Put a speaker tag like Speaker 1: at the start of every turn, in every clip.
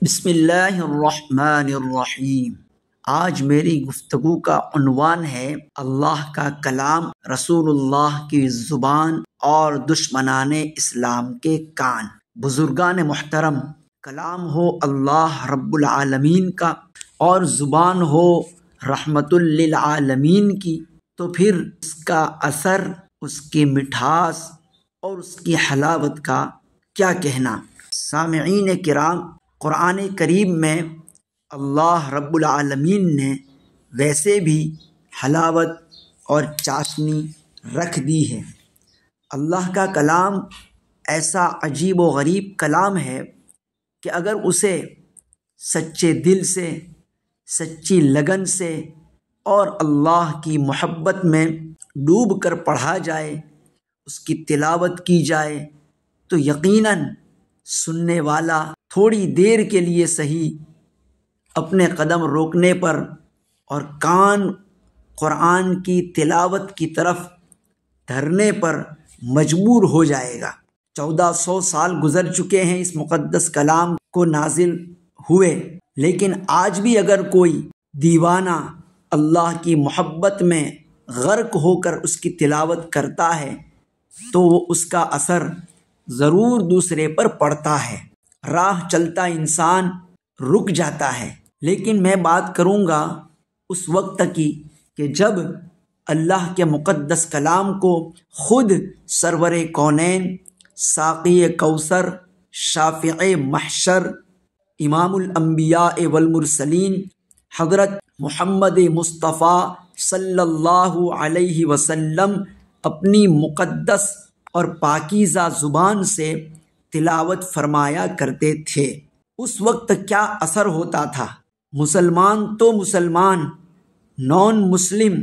Speaker 1: بسم اللہ الرحمن الرحیم۔ آج میری گفتگو کا عنوان ہے اللہ کا کلام، رسول اللہ کی زبان اور دشمنان اسلام کے کان۔ بزرگان محترم، کلام ہو اللہ رب العالمین کا اور زبان ہو رحمت للعالمین کی، تو پھر اس کا اثر، اس کی مٹھاس اور اس کی حلاوت کا کیا کہنا۔ سامعین کرام، قرآن کریم میں اللہ رب العالمین نے ویسے بھی حلاوت اور چاشنی رکھ دی ہے۔ اللہ کا کلام ایسا عجیب و غریب کلام ہے کہ اگر اسے سچے دل سے، سچی لگن سے اور اللہ کی محبت میں ڈوب کر پڑھا جائے، اس کی تلاوت کی جائے، تو یقیناً سننے والا تھوڑی دیر کے لیے صحیح اپنے قدم روکنے پر اور کان قرآن کی تلاوت کی طرف دھرنے پر مجبور ہو جائے گا۔ 1400 سال گزر چکے ہیں اس مقدس کلام کو نازل ہوئے، لیکن آج بھی اگر کوئی دیوانہ اللہ کی محبت میں غرق ہو کر اس کی تلاوت کرتا ہے تو وہ اس کا اثر ضرور دوسرے پر پڑتا ہے۔ راہ چلتا انسان رک جاتا ہے، لیکن میں بات کروں گا اس وقت کی کہ جب اللہ کے مقدس کلام کو خود سرور کونین، ساقی کوثر، شافع محشر، امام الانبیاء والمرسلین حضرت محمد مصطفیٰ صلی اللہ علیہ وسلم اپنی مقدس اور پاکیزہ زبان سے تلاوت فرمایا کرتے تھے، اس وقت کیا اثر ہوتا تھا۔ مسلمان تو مسلمان، نان مسلم،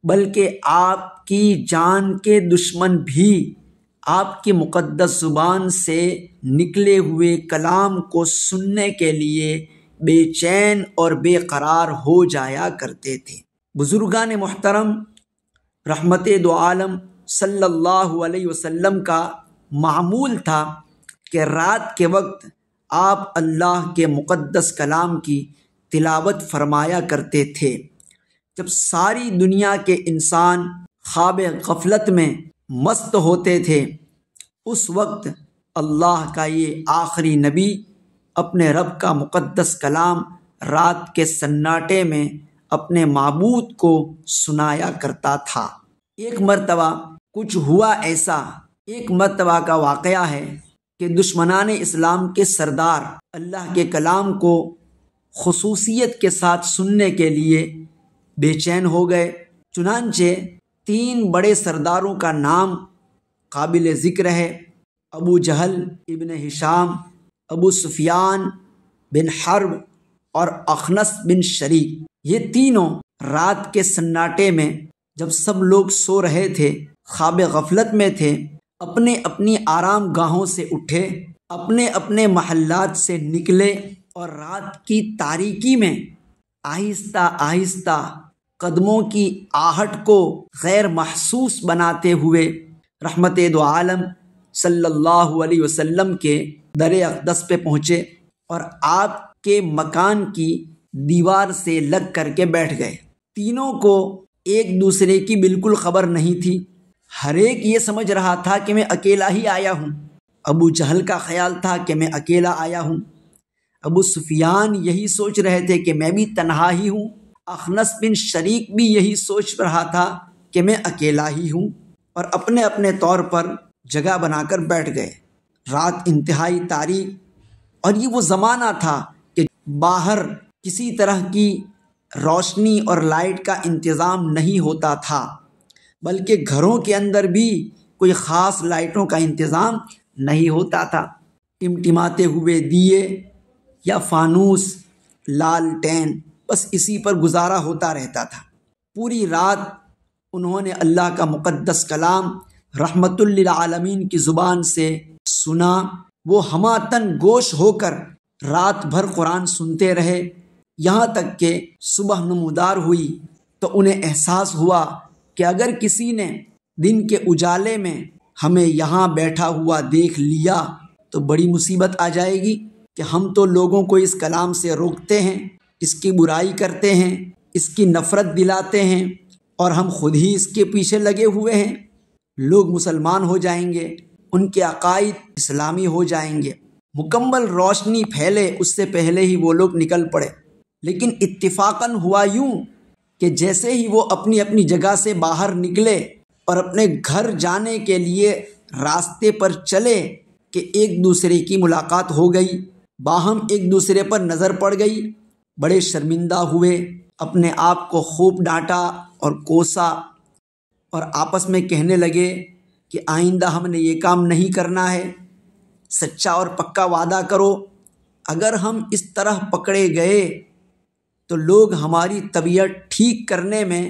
Speaker 1: بلکہ آپ کی جان کے دشمن بھی آپ کی مقدس زبان سے نکلے ہوئے کلام کو سننے کے لیے بے چین اور بے قرار ہو جایا کرتے تھے۔ بزرگان محترم، رحمت دو عالم صلی اللہ علیہ وسلم کا معمول تھا کہ رات کے وقت آپ اللہ کے مقدس کلام کی تلاوت فرمایا کرتے تھے۔ جب ساری دنیا کے انسان خواب غفلت میں مست ہوتے تھے، اس وقت اللہ کا یہ آخری نبی اپنے رب کا مقدس کلام رات کے سناٹے میں اپنے معبود کو سنایا کرتا تھا۔ ایک مرتبہ کچھ ہوا ایسا، ایک مرتبہ کا واقعہ ہے کہ دشمنان اسلام کے سردار اللہ کے کلام کو خصوصیت کے ساتھ سننے کے لیے بے چین ہو گئے۔ چنانچہ 3 بڑے سرداروں کا نام قابل ذکر ہے: ابو جہل ابن ہشام، ابو سفیان بن حرب اور اخنس بن شریک۔ یہ تینوں رات کے سناٹے میں جب سب لوگ سو رہے تھے، خواب غفلت میں تھے، اپنے اپنی آرام گاہوں سے اٹھے، اپنے اپنے محلات سے نکلے اور رات کی تاریکی میں آہستہ آہستہ قدموں کی آہٹ کو غیر محسوس بناتے ہوئے رحمت دو عالم صلی اللہ علیہ وسلم کے در اقدس پہ پہنچے اور آپ کے مکان کی دیوار سے لگ کر کے بیٹھ گئے۔ تینوں کو ایک دوسرے کی بالکل خبر نہیں تھی، ہر ایک یہ سمجھ رہا تھا کہ میں اکیلا ہی آیا ہوں۔ ابو جہل کا خیال تھا کہ میں اکیلا آیا ہوں، ابو سفیان یہی سوچ رہے تھے کہ میں بھی تنہا ہی ہوں، اخنس بن شریک بھی یہی سوچ رہا تھا کہ میں اکیلا ہی ہوں، اور اپنے اپنے طور پر جگہ بنا کر بیٹھ گئے۔ رات انتہائی تاریک، اور یہ وہ زمانہ تھا کہ باہر کسی طرح کی روشنی اور لائٹ کا انتظام نہیں ہوتا تھا، بلکہ گھروں کے اندر بھی کوئی خاص لائٹوں کا انتظام نہیں ہوتا تھا۔ ٹمٹماتے ہوئے دیے یا فانوس، لالٹین، بس اسی پر گزارا ہوتا رہتا تھا۔ پوری رات انہوں نے اللہ کا مقدس کلام رحمت للعالمین کی زبان سے سنا۔ وہ ہماتن گوش ہو کر رات بھر قرآن سنتے رہے، یہاں تک کہ صبح نمودار ہوئی تو انہیں احساس ہوا کہ اگر کسی نے دن کے اجالے میں ہمیں یہاں بیٹھا ہوا دیکھ لیا تو بڑی مصیبت آ جائے گی، کہ ہم تو لوگوں کو اس کلام سے روکتے ہیں، اس کی برائی کرتے ہیں، اس کی نفرت دلاتے ہیں، اور ہم خود ہی اس کے پیچھے لگے ہوئے ہیں۔ لوگ مسلمان ہو جائیں گے، ان کے عقائد اسلامی ہو جائیں گے، مکمل روشنی پھیلے اس سے پہلے ہی وہ لوگ نکل پڑے۔ لیکن اتفاقاً ہوا یوں کہ جیسے ہی وہ اپنی اپنی جگہ سے باہر نکلے اور اپنے گھر جانے کے لیے راستے پر چلے کہ ایک دوسرے کی ملاقات ہو گئی، باہم ایک دوسرے پر نظر پڑ گئی، بڑے شرمندہ ہوئے، اپنے آپ کو خوب ڈانٹا اور کوسا، اور آپس میں کہنے لگے کہ آئندہ ہم نے یہ کام نہیں کرنا ہے، سچا اور پکا وعدہ کرو، اگر ہم اس طرح پکڑے گئے تو لوگ ہماری طبیعت ٹھیک کرنے میں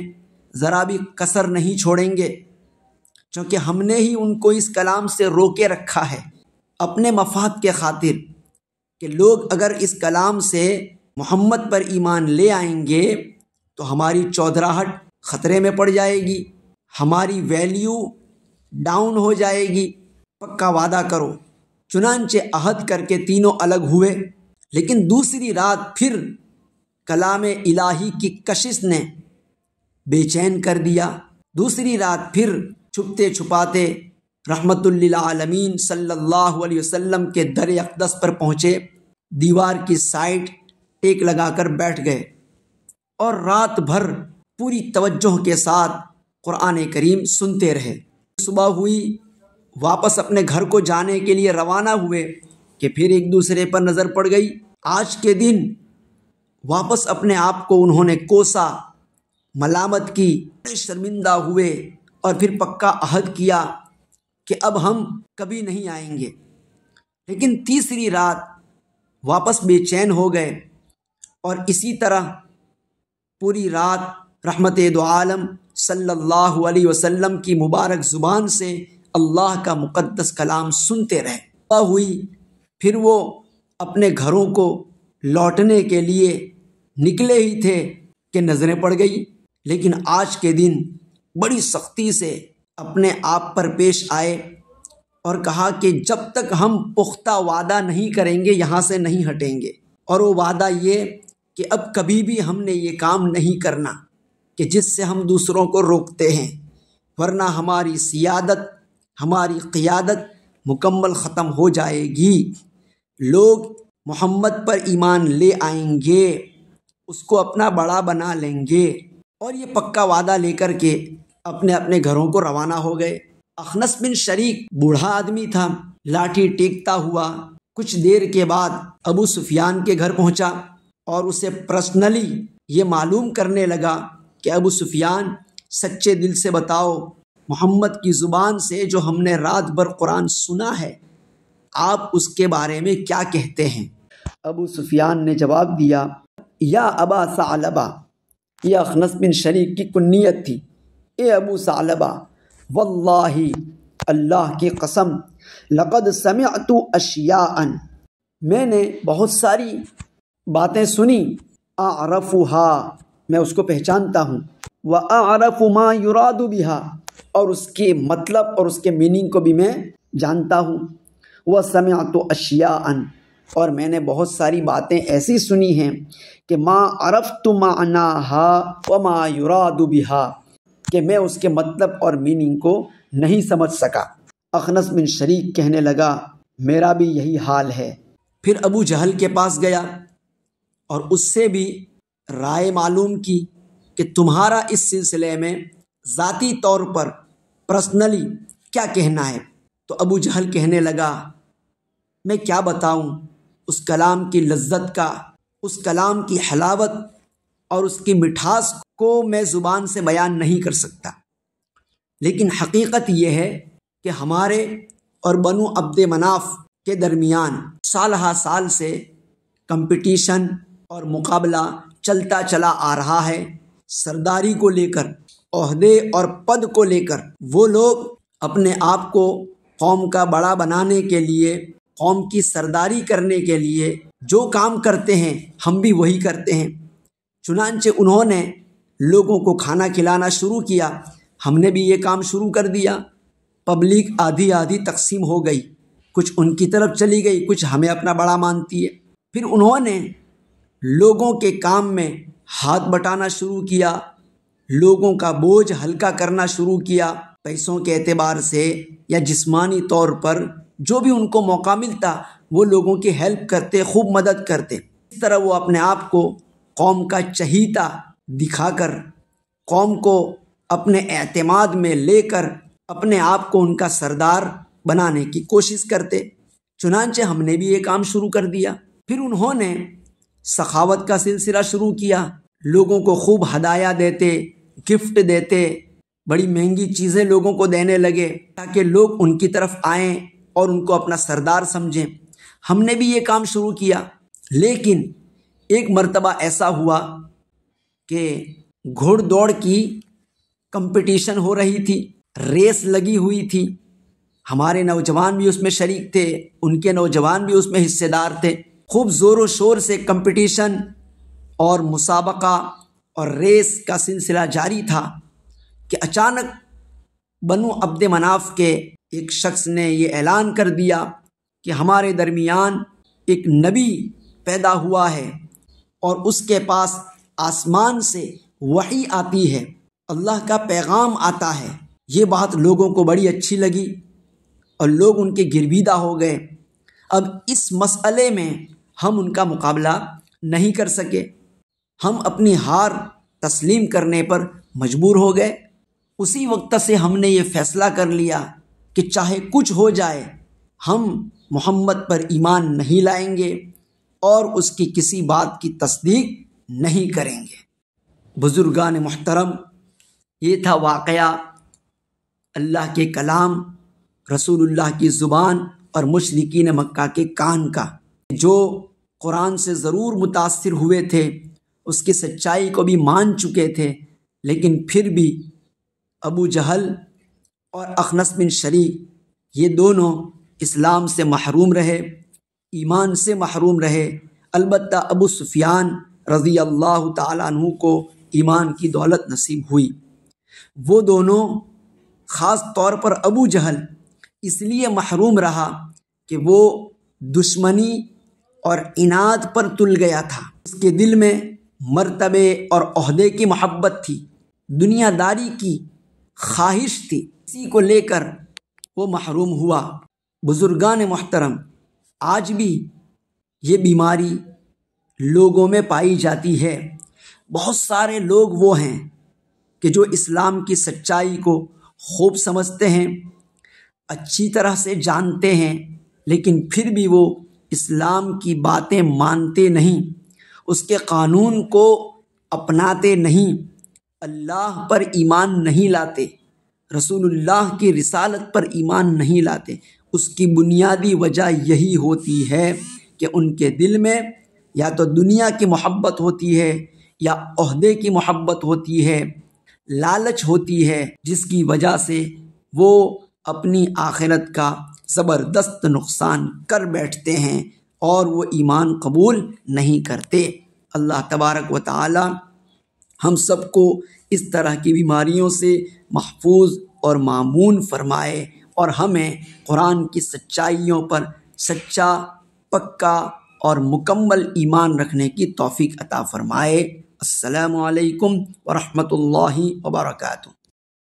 Speaker 1: ذرا بھی کسر نہیں چھوڑیں گے، چونکہ ہم نے ہی ان کو اس کلام سے روکے رکھا ہے اپنے مفاد کے خاطر، کہ لوگ اگر اس کلام سے محمد پر ایمان لے آئیں گے تو ہماری چودراہٹ خطرے میں پڑ جائے گی، ہماری ویلیو ڈاؤن ہو جائے گی، پکا وعدہ کرو۔ چنانچہ عہد کر کے تینوں الگ ہوئے۔ لیکن دوسری رات پھر کلام الہی کی کشش نے بے چین کر دیا۔ دوسری رات پھر چھپتے چھپاتے رحمت للعالمین صلی اللہ علیہ وسلم کے در اقدس پر پہنچے، دیوار کی سائٹ ٹیک لگا کر بیٹھ گئے اور رات بھر پوری توجہ کے ساتھ قرآن کریم سنتے رہے۔ صبح ہوئی، واپس اپنے گھر کو جانے کے لیے روانہ ہوئے کہ پھر ایک دوسرے پر نظر پڑ گئی۔ آج کے دن واپس اپنے آپ کو انہوں نے کوسا، ملامت کی، شرمندہ ہوئے اور پھر پکا عہد کیا کہ اب ہم کبھی نہیں آئیں گے۔ لیکن تیسری رات واپس بے چین ہو گئے اور اسی طرح پوری رات رحمت دو عالم صلی اللہ علیہ وسلم کی مبارک زبان سے اللہ کا مقدس کلام سنتے رہے۔ صبح ہوئی، پھر وہ اپنے گھروں کو لوٹنے کے لیے نکلے ہی تھے کہ نظریں پڑ گئی۔ لیکن آج کے دن بڑی سختی سے اپنے آپ پر پیش آئے اور کہا کہ جب تک ہم پختہ وعدہ نہیں کریں گے یہاں سے نہیں ہٹیں گے، اور وہ وعدہ یہ کہ اب کبھی بھی ہم نے یہ کام نہیں کرنا کہ جس سے ہم دوسروں کو روکتے ہیں، ورنہ ہماری سیادت، ہماری قیادت مکمل ختم ہو جائے گی۔ لوگ محمد پر ایمان لے آئیں گے، اس کو اپنا بڑا بنا لیں گے، اور یہ پکا وعدہ لے کر کے اپنے اپنے گھروں کو روانہ ہو گئے۔ اخنس بن شریک بوڑھا آدمی تھا، لاٹھی ٹیکتا ہوا کچھ دیر کے بعد ابو سفیان کے گھر پہنچا اور اسے پرسنلی یہ معلوم کرنے لگا کہ ابو سفیان سچے دل سے بتاؤ، محمد کی زبان سے جو ہم نے رات بھر قرآن سنا ہے آپ اس کے بارے میں کیا کہتے ہیں؟ ابو سفیان نے جواب دیا، یا ابا ثعلبہ، یہ اخنس بن شریک کی کنیت تھی، اے ابو ثعلبہ، واللہ اللہ کی قسم، لقد سمعت اشیاء، میں نے بہت ساری باتیں سنی، اعرفها، میں اس کو پہچانتا ہوں، واعرف ما یراد بها، اور اس کے مطلب اور اس کے میننگ کو بھی میں جانتا ہوں، وسمعت اشیاء، اور میں نے بہت ساری باتیں ایسی سنی ہیں کہ ما عرفت معناها وما یراد بها، کہ میں اس کے مطلب اور میننگ کو نہیں سمجھ سکا۔ اخنس بن شریک کہنے لگا میرا بھی یہی حال ہے۔ پھر ابو جہل کے پاس گیا اور اس سے بھی رائے معلوم کی کہ تمہارا اس سلسلے میں ذاتی طور پر پرسنلی کیا کہنا ہے؟ تو ابو جہل کہنے لگا میں کیا بتاؤں اس کلام کی لذت کا، اس کلام کی حلاوت اور اس کی مٹھاس کو میں زبان سے بیان نہیں کر سکتا، لیکن حقیقت یہ ہے کہ ہمارے اور بنو عبد مناف کے درمیان سال ہا سال سے کمپٹیشن اور مقابلہ چلتا چلا آ رہا ہے، سرداری کو لے کر، عہدے اور پد کو لے کر۔ وہ لوگ اپنے آپ کو قوم کا بڑا بنانے کے لیے، قوم کی سرداری کرنے کے لیے جو کام کرتے ہیں ہم بھی وہی کرتے ہیں۔ چنانچہ انہوں نے لوگوں کو کھانا کھلانا شروع کیا، ہم نے بھی یہ کام شروع کر دیا، پبلک آدھی آدھی تقسیم ہو گئی، کچھ ان کی طرف چلی گئی، کچھ ہمیں اپنا بڑا مانتی ہے۔ پھر انہوں نے لوگوں کے کام میں ہاتھ بٹانا شروع کیا، لوگوں کا بوجھ ہلکا کرنا شروع کیا، پیسوں کے اعتبار سے یا جسمانی طور پر جو بھی ان کو موقع ملتا وہ لوگوں کی ہیلپ کرتے، خوب مدد کرتے۔ اس طرح وہ اپنے آپ کو قوم کا چہیتا دکھا کر، قوم کو اپنے اعتماد میں لے کر اپنے آپ کو ان کا سردار بنانے کی کوشش کرتے۔ چنانچہ ہم نے بھی یہ کام شروع کر دیا۔ پھر انہوں نے سخاوت کا سلسلہ شروع کیا، لوگوں کو خوب ہدایہ دیتے، گفٹ دیتے، بڑی مہنگی چیزیں لوگوں کو دینے لگے تاکہ لوگ ان کی طرف آئیں اور ان کو اپنا سردار سمجھیں۔ ہم نے بھی یہ کام شروع کیا، لیکن ایک مرتبہ ایسا ہوا کہ گھوڑ دوڑ کی کمپٹیشن ہو رہی تھی، ریس لگی ہوئی تھی، ہمارے نوجوان بھی اس میں شریک تھے، ان کے نوجوان بھی اس میں حصے دار تھے۔ خوب زور و شور سے کمپٹیشن اور مسابقہ اور ریس کا سلسلہ جاری تھا کہ اچانک بنو عبد مناف کے ایک شخص نے یہ اعلان کر دیا کہ ہمارے درمیان ایک نبی پیدا ہوا ہے اور اس کے پاس آسمان سے وحی آتی ہے، اللہ کا پیغام آتا ہے۔ یہ بات لوگوں کو بڑی اچھی لگی اور لوگ ان کے گرویدہ ہو گئے۔ اب اس مسئلے میں ہم ان کا مقابلہ نہیں کر سکے، ہم اپنی ہار تسلیم کرنے پر مجبور ہو گئے۔ اسی وقت سے ہم نے یہ فیصلہ کر لیا کہ چاہے کچھ ہو جائے ہم محمد پر ایمان نہیں لائیں گے اور اس کی کسی بات کی تصدیق نہیں کریں گے۔ بزرگان محترم، یہ تھا واقعہ اللہ کے کلام، رسول اللہ کی زبان اور مشرکین مکہ کے کان کا، جو قرآن سے ضرور متاثر ہوئے تھے، اس کی سچائی کو بھی مان چکے تھے، لیکن پھر بھی ابو جہل اور اخنس بن شریک یہ دونوں اسلام سے محروم رہے، ایمان سے محروم رہے۔ البتہ ابو سفیان رضی اللہ تعالیٰ عنہ کو ایمان کی دولت نصیب ہوئی۔ وہ دونوں، خاص طور پر ابو جہل، اس لیے محروم رہا کہ وہ دشمنی اور عناد پر تل گیا تھا۔ اس کے دل میں مرتبے اور عہدے کی محبت تھی، دنیا داری کی خواہش تھی، اسی کو لے کر وہ محروم ہوا۔ بزرگان محترم، آج بھی یہ بیماری لوگوں میں پائی جاتی ہے۔ بہت سارے لوگ وہ ہیں کہ جو اسلام کی سچائی کو خوب سمجھتے ہیں، اچھی طرح سے جانتے ہیں، لیکن پھر بھی وہ اسلام کی باتیں مانتے نہیں، اس کے قانون کو اپناتے نہیں، اللہ پر ایمان نہیں لاتے، رسول اللہ کی رسالت پر ایمان نہیں لاتے۔ اس کی بنیادی وجہ یہی ہوتی ہے کہ ان کے دل میں یا تو دنیا کی محبت ہوتی ہے یا عہدے کی محبت ہوتی ہے، لالچ ہوتی ہے، جس کی وجہ سے وہ اپنی آخرت کا زبردست نقصان کر بیٹھتے ہیں اور وہ ایمان قبول نہیں کرتے۔ اللہ تبارک و تعالی ہم سب کو اس طرح کی بیماریوں سے محفوظ اور مامون فرمائے اور ہمیں قرآن کی سچائیوں پر سچا، پکا اور مکمل ایمان رکھنے کی توفیق عطا فرمائے۔ السلام علیکم ورحمۃ اللہ وبرکاتہ۔